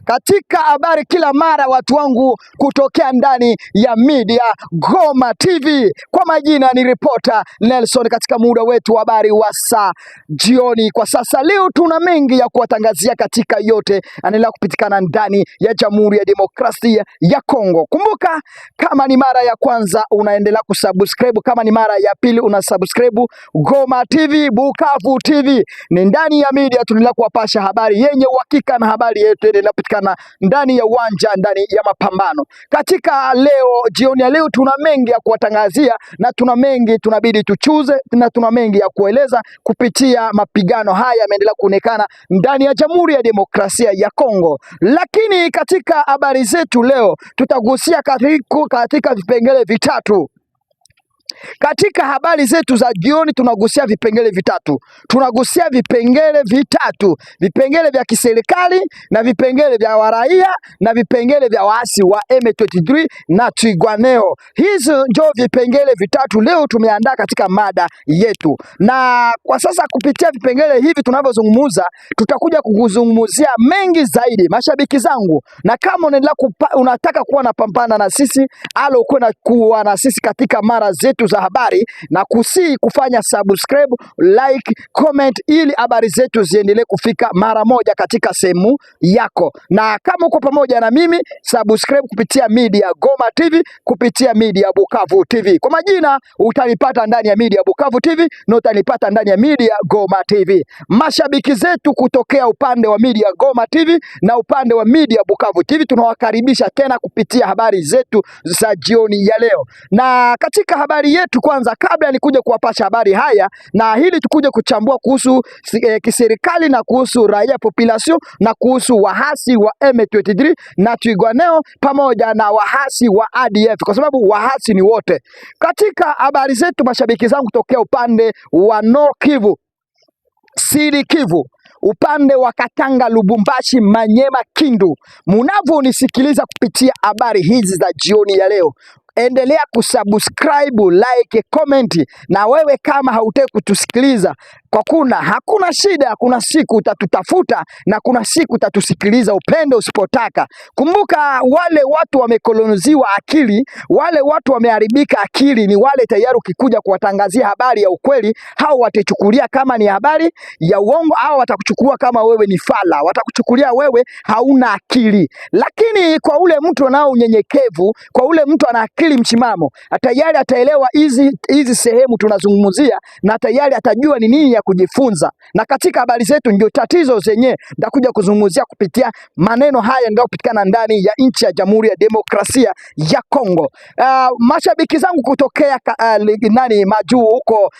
Katika habari kila mara watu wangu kutokea ndani ya media Goma TV. Kwa majina ni ripota Nelson katika muda wetu wa habari wa saa jioni. Kwa sasa leo tuna mengi ya kuwatangazia katika yote anaendelea kupitikana ndani ya Jamhuri ya Demokrasia ya Kongo. Kumbuka, kama ni mara ya kwanza unaendelea kusubscribe, kama ni mara ya pili unasubscribe Goma TV, Bukavu TV. Ni ndani ya media tunaendelea kuwapasha habari yenye uhakika na habari yetu inapatikana ndani ya uwanja, ndani ya mapambano. Katika leo jioni ya leo tuna mengi ya kuwatangazia na tuna mengi tunabidi tuchuze na tuna mengi ya kueleza kupitia mapigano haya yameendelea kuonekana ndani ya Jamhuri ya Demokrasia ya Kongo. Lakini katika habari zetu leo tutagusia katika vipengele vitatu. Katika habari zetu za jioni tunagusia vipengele vitatu. Tunagusia vipengele vya kiserikali na vipengele vya waraia na vipengele vya waasi wa M23 na Twirwaneho. Hizo ndio vipengele vitatu leo tumeandaa katika mada yetu. Na kwa sasa kupitia vipengele hivi tunavyozungumza, tutakuja kukuzungumzia mengi zaidi mashabiki zangu. Na kama unataka kuwa na pambana na sisi, kuwa na sisi katika mara zetu za habari, na kufanya subscribe, like, comment ili habari zetu ziendelee kufika mara moja katika sehemu yako. Na kama uko pamoja na mimi, subscribe kupitia media Goma TV, kupitia media Bukavu TV. Kwa majina utalipata ndani ya media Bukavu TV na utalipata ndani ya media Goma TV. Mashabiki zetu kutokea upande wa media Goma TV na upande wa media Bukavu TV tunawakaribisha tena kupitia habari zetu za jioni ya leo. Na katika habari yetu kwanza, kabla nikuja kuwapasha habari haya na hili tukuje kuchambua kuhusu kiserikali na kuhusu raia population na kuhusu wahasi wa M23 na Twirwaneho pamoja na wahasi wa ADF, kwa sababu wahasi ni wote. Katika habari zetu mashabiki zangu tokea upande wa Nord Kivu, Sud Kivu, upande wa Katanga, Lubumbashi, Manyema, Kindu, mnavyonisikiliza kupitia habari hizi za jioni ya leo, endelea kusubscribe, like, comment. Na wewe kama hautaki kutusikiliza, hakuna shida, kuna siku utatutafuta na kuna siku utatusikiliza upende usipotaka. Kumbuka, wale watu wamekoloniziwa akili, wale watu wameharibika akili ni wale tayari ukikuja kuwatangazia habari ya ukweli, hao watachukulia kama ni habari ya uongo, au watakuchukua kama wewe ni fala, watakuchukulia wewe hauna akili. Lakini kwa ule mtu anao unyenyekevu, kwa ule mtu ana akili mchimamo, tayari ataelewa hizi sehemu tunazungumzia na tayari atajua ni nini ya kujifunza. Na katika habari zetu ndio tatizo zenye ndakuja kuzungumzia kupitia maneno haya ndio kupitikana ndani ya nchi ya Jamhuri ya Demokrasia ya Kongo. Mashabiki zangu kutokea majuu huko,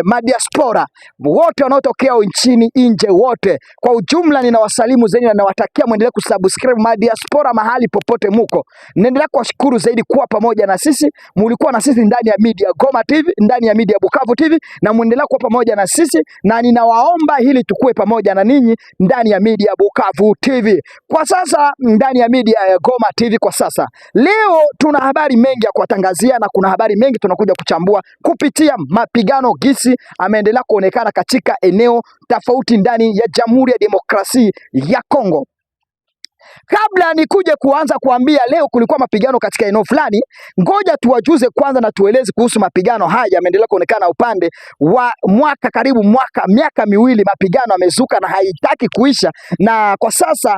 madiaspora wote wanaotokea nchini nje, wote kwa ujumla ninawasalimu zaidi na nawatakia muendelee kusubscribe madiaspora mahali popote muko. Naendelea kuwashukuru zaidi kuwa pamoja na sisi. Mulikuwa na sisi ndani ya media Goma TV, ndani ya media Bukavu TV, na muendelea kuwa pamoja na sisi, na ninawaomba hili tukue pamoja na ninyi ndani ya media Bukavu TV. Kwa sasa ndani ya media ya Goma TV, kwa sasa leo tuna habari mengi ya kuwatangazia na kuna habari mengi tunakuja kuchambua kupitia mapigano gisi ameendelea kuonekana katika eneo tofauti ndani ya Jamhuri ya Demokrasia ya Kongo. Kabla nikuje kuanza kuambia leo kulikuwa mapigano katika eneo fulani, ngoja tuwajuze kwanza na tueleze kuhusu mapigano haya yameendelea kuonekana upande wa karibu miaka miwili mapigano yamezuka na haitaki kuisha. Na kwa sasa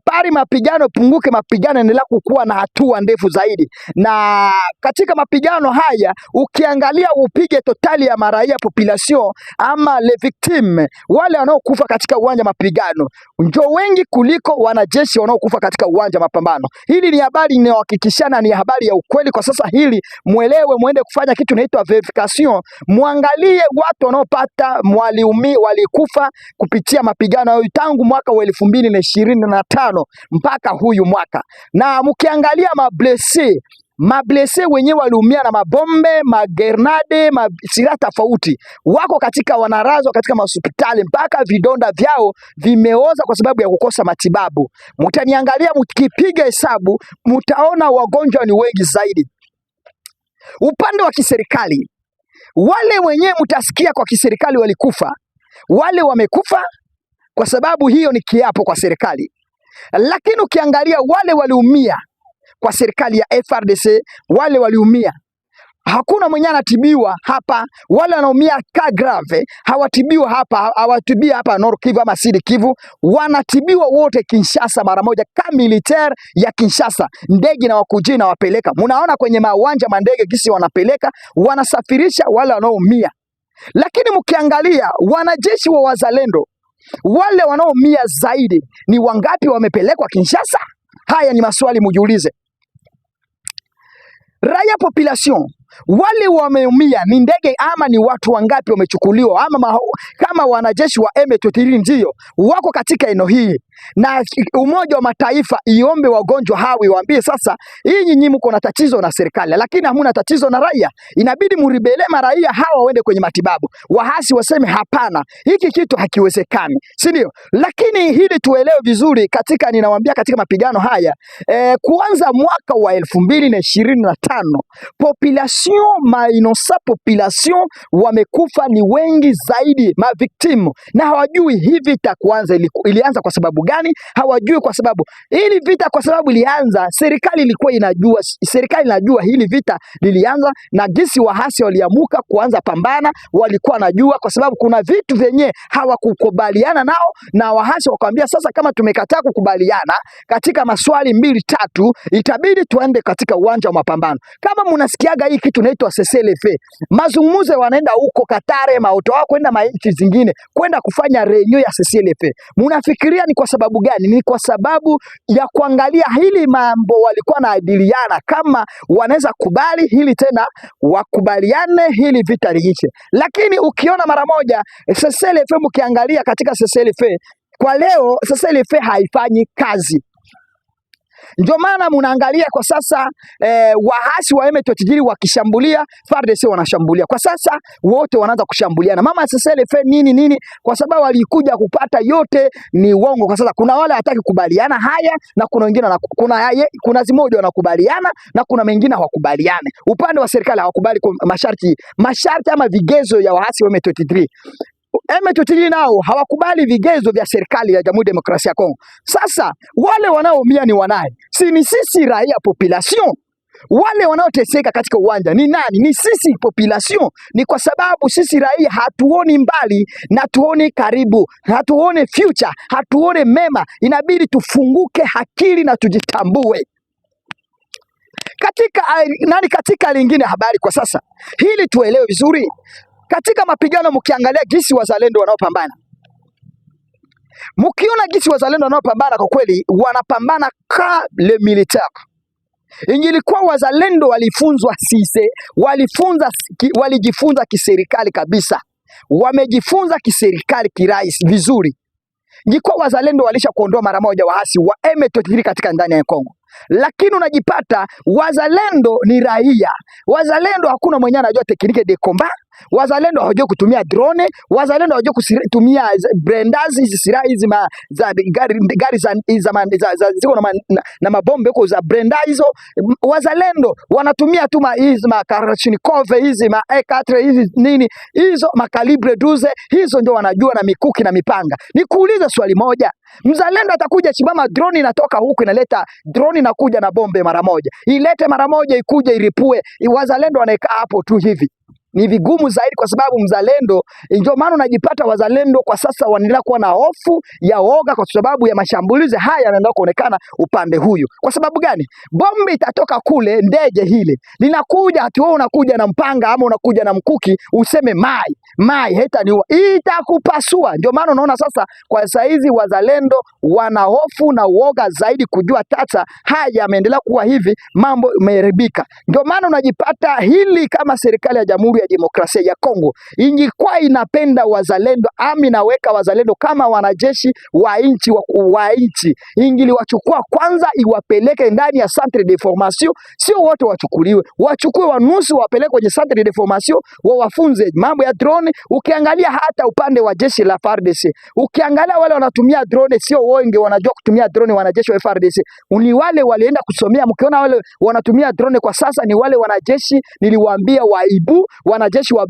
pari mapigano punguke, mapigano yanaendelea kukua na hatua ndefu zaidi. Na katika mapigano haya ukiangalia upige totali ya maraia population ama le victime, wale wanaokufa katika uwanja mapigano ndio wengi kuliko wanajeshi wanaokufa katika uwanja mapambano. Hili ni habari inayohakikishana ni habari ya ukweli. Kwa sasa hili muelewe, muende kufanya kitu inaitwa verification, muangalie watu wanaopata walikufa kupitia mapigano hayo tangu mwaka wa 2025 mpaka huyu mwaka. Na mkiangalia mablese wenyewe waliumia na mabombe, magernade, silaha tofauti, wako katika wanarazwa katika hospitali mpaka vidonda vyao vimeoza kwa sababu ya kukosa matibabu. Mtaniangalia mkipiga hesabu mtaona wagonjwa ni wengi zaidi. Upande wa kiserikali, wale wenyewe mtasikia kwa kiserikali walikufa, wale wamekufa kwa sababu hiyo ni kiapo kwa serikali. Lakini ukiangalia wale waliumia kwa serikali ya FARDC, wale waliumia, hakuna mwenye anatibiwa hapa. Wale wanaumia ka grave hawatibiwa hapa, hawatibiwa hapa Nord Kivu ama Sud Kivu, wanatibiwa wote Kinshasa mara moja, kama militaire ya Kinshasa. Ndege na wakujia na wapeleka, mnaona kwenye mawanja mandege kisi wanapeleka, wanasafirisha wale wanaoumia. Lakini mkiangalia wanajeshi wa wazalendo, wale wanaoumia zaidi ni wangapi wamepelekwa Kinshasa? Haya ni maswali mujiulize. Raia population wale wameumia ni ndege ama ni watu wangapi wamechukuliwa? Ama kama wanajeshi wa M23 ndio wako katika eneo hii, na Umoja wa Mataifa iombe wagonjwa hawi, waambie sasa, hii nyinyi mko na tatizo na serikali, lakini hamuna tatizo na raia, inabidi muribele raia hawa waende kwenye matibabu. Wahasi waseme hapana, hiki kitu hakiwezekani, si ndio? Lakini hili tuelewe vizuri, katika ninawaambia, katika mapigano haya kuanza mwaka wa 2025 population mainosa population wamekufa ni wengi zaidi, victim, na hawajui hii vita kuanza ilianza kwa sababu gani? Hawajui, kwa sababu hili vita, kwa sababu ilianza, serikali ilikuwa inajua, serikali inajua hili vita lilianza, na gisi wahasi waliamuka kuanza pambana, walikuwa najua, kwa sababu kuna vitu vyenye hawakukubaliana nao, na wahasi wakamwambia sasa, kama tumekataa kukubaliana katika maswali 2-3, itabidi tuende katika uwanja wa mapambano. Kama mnasikiaga hii kitu inaitwa CCLF, mazungumzo wanaenda huko Katare, maoto wao kwenda nchi zingine kwenda kufanya reunion ya CCLF, mnafikiria ni kwa sababu gani? Ni kwa sababu ya kuangalia hili mambo walikuwa naadiliana, kama wanaweza kubali hili tena wakubaliane hili vita liishe. Lakini ukiona mara moja CCLF, mkiangalia katika CCLF kwa leo, CCLF haifanyi kazi. Ndio maana mnaangalia kwa sasa wahasi wa M23 wakishambulia, FARDC wanashambulia. Kwa sasa wote wanaanza kushambuliana. Mama CCLF nini, kwa sababu walikuja kupata yote ni uongo. Kwa sasa kuna wale hataki kubaliana haya, na kuna wengine kuna zimoja wanakubaliana, na kuna mengine hawakubaliane. Upande wa serikali hawakubali masharti ama vigezo ya wahasi wa M23. M23 nao hawakubali vigezo vya serikali ya Jamhuri ya Demokrasia ya Kongo. Sasa wale wanaoumia ni wanaye? Si ni sisi raia population. Wale wanaoteseka katika uwanja ni nani? Ni sisi population. Ni kwa sababu sisi raia hatuoni mbali na tuone karibu, hatuone future, hatuone mema. Inabidi tufunguke akili na tujitambue. Katika lingine habari kwa sasa, hili tuelewe vizuri. Katika mapigano mkiangalia gisi wazalendo wanaopambana, mkiona gisi wazalendo wanaopambana, kwa kweli wanapambana ka le militaire. Ingilikuwa wazalendo walifunzwa walijifunza kiserikali kabisa, wamejifunza kiserikali kirais vizuri. Ingilikuwa wazalendo walisha kuondoa mara moja wahasi wa M23 katika ndani ya Kongo. Lakini unajipata wazalendo ni raia. Wazalendo hakuna mwenye anajua tekniki de combat. Wazalendo hawajui kutumia drone, wazalendo hawajui kutumia brendas, hizi silaha hizi za gari za ziko na mabombe huko za brenda hizo. Wazalendo wanatumia tu hizi Kalashnikov, hizi AK4, hizi nini hizo, makalibre 12 hizo ndio wanajua, na mikuki na mipanga. Nikuulize swali moja, mzalendo atakuja chimama, drone inatoka huku inaleta drone, inakuja na bombe mara moja, ilete mara moja, ikuje iripue, wazalendo wanaeka hapo tu hivi? Ni vigumu zaidi, kwa sababu mzalendo, ndio maana unajipata wazalendo kwa sasa wanaendelea kuwa na hofu ya woga, kwa sababu ya mashambulizi haya yanaendelea kuonekana upande huyu. Kwa sababu gani? Bombe itatoka kule, ndege hile linakuja, hati wewe unakuja na mpanga ama unakuja na mkuki useme mai heta niua, itakupasua. Ndio maana unaona sasa kwa saizi wazalendo wana hofu na uoga zaidi, kujua tata haya yameendelea kuwa hivi, mambo yameharibika. Ndio maana unajipata hili, kama serikali ya Jamhuri ya Demokrasia ya Kongo ingekuwa inapenda wazalendo, naweka wazalendo kama wanajeshi wa nchi, ingiliwachukua kwanza, iwapeleke ndani ya centre de formation. Sio wote wachukuliwe, wachukue wanusu, wapeleke kwenye centre de formation, wawafunze mambo ya drone. Ukiangalia hata upande wa jeshi la FARDC, ukiangalia wale wanatumia drone, sio wengi wanajua kutumia drone. Wanajeshi wa FARDC ni wale walienda kusomea. Mkiona wale wanatumia drone kwa sasa ni wale wanajeshi niliwaambia waibu, wanajeshi wa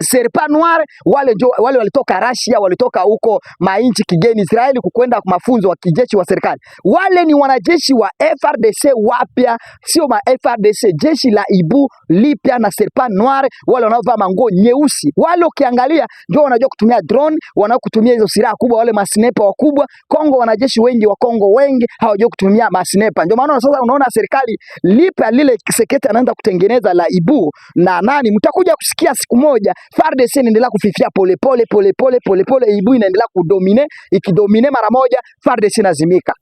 Serpent Noir wale walitoka Russia, walitoka huko mainchi kigeni Israeli kukwenda mafunzo wa kijeshi wa serikali. Wale ni wanajeshi wa FRDC wapya, sio ma FRDC, jeshi la Ibu lipya na Serpent Noir, wale wanaovaa manguo nyeusi. Wale ukiangalia ndio wanajua kutumia drone, wanao kutumia hizo silaha kubwa, wale masniper wakubwa. Kongo, wanajeshi wengi wa Kongo wengi hawajui kutumia masniper. Ndio maana sasa unaona serikali lipya lile Kiseketi anaanza kutengeneza la Ibu na nani, mtakuja kusikia siku moja FARDC inaendelea kufifia pole pole, Ibu inaendelea kudomine, ikidomine mara moja FARDC inazimika.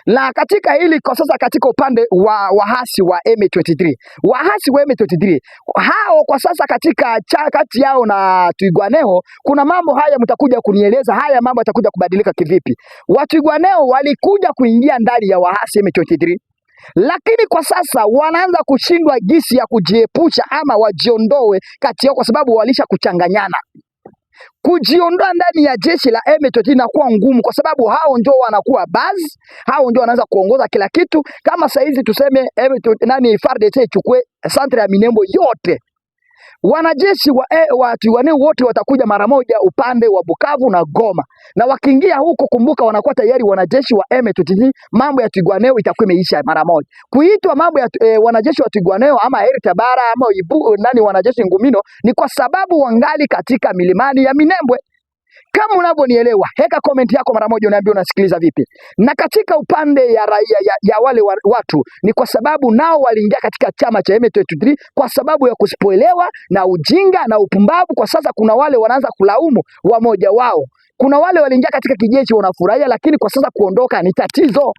Na katika hili kwa sasa, katika upande wa wahasi wa M23, wahasi wa M23 hao kwa sasa katika kati yao na Twirwaneho, kuna mambo haya mtakuja kunieleza, haya mambo yatakuja kubadilika kivipi. Watwirwaneho walikuja kuingia ndani ya wahasi M23, lakini kwa sasa wanaanza kushindwa jinsi ya kujiepusha ama wajiondoe kati yao, kwa sababu walisha kuchanganyana. Kujiondoa ndani ya jeshi la M23 inakuwa ngumu, kwa sababu hao ndio wanakuwa base, hao ndio wanaanza kuongoza kila kitu. Kama saizi tuseme FARDC ichukue centre ya Minembwe yote, wanajeshi wa Twirwaneho wote watakuja mara moja upande wa Bukavu na Goma, na wakiingia huko, kumbuka wanakuwa tayari wanajeshi wa M23, mambo ya Twirwaneho itakuwa imeisha mara moja. Kuitwa mambo ya wanajeshi wa Twirwaneho ama Tabara ama Ibu wanajeshi ngumino, ni kwa sababu wangali katika milimani ya Minembwe. Kama unavyonielewa, heka comment yako mara moja, uniambie unasikiliza vipi. Na katika upande ya raia ya wale watu, ni kwa sababu nao waliingia katika chama cha M23 kwa sababu ya kusipoelewa na ujinga na upumbavu. Kwa sasa kuna wale wanaanza kulaumu wamoja wao. Kuna wale waliingia katika kijeshi wanafurahia, lakini kwa sasa kuondoka ni tatizo.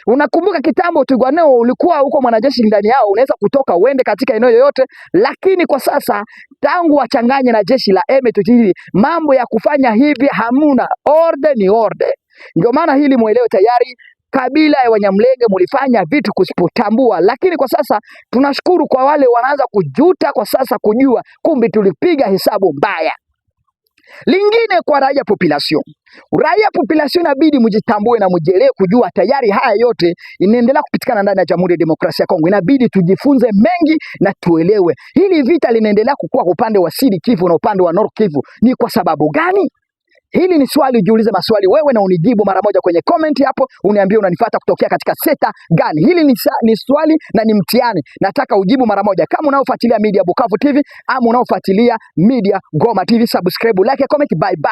Unakumbuka kitambo Twirwaneho ulikuwa huko mwanajeshi ndani yao, unaweza kutoka uende katika eneo yoyote, lakini kwa sasa tangu wachanganye na jeshi la M23, mambo ya kufanya hivi hamuna. Orde ni orde. Ndio maana hili muelewe tayari, kabila ya Wanyamulenge mulifanya vitu kusipotambua, lakini kwa sasa tunashukuru kwa wale wanaanza kujuta kwa sasa, kujua kumbe tulipiga hesabu mbaya. Lingine kwa raia population inabidi mjitambue na mjielewe, kujua tayari haya yote inaendelea kupitikana ndani ya Jamhuri ya Demokrasia ya Kongo. Inabidi tujifunze mengi na tuelewe hili vita linaendelea kukua upande wa Sud Kivu na upande wa Nord Kivu ni kwa sababu gani? Hili ni swali, ujiulize maswali wewe na unijibu mara moja kwenye comment hapo, uniambie unanifuata kutokea katika sekta gani. Hili ni swali na ni mtihani, nataka ujibu mara moja. Kama unaofuatilia media Bukavu TV ama unaofuatilia media Goma TV, subscribe, like, comment, bye bye.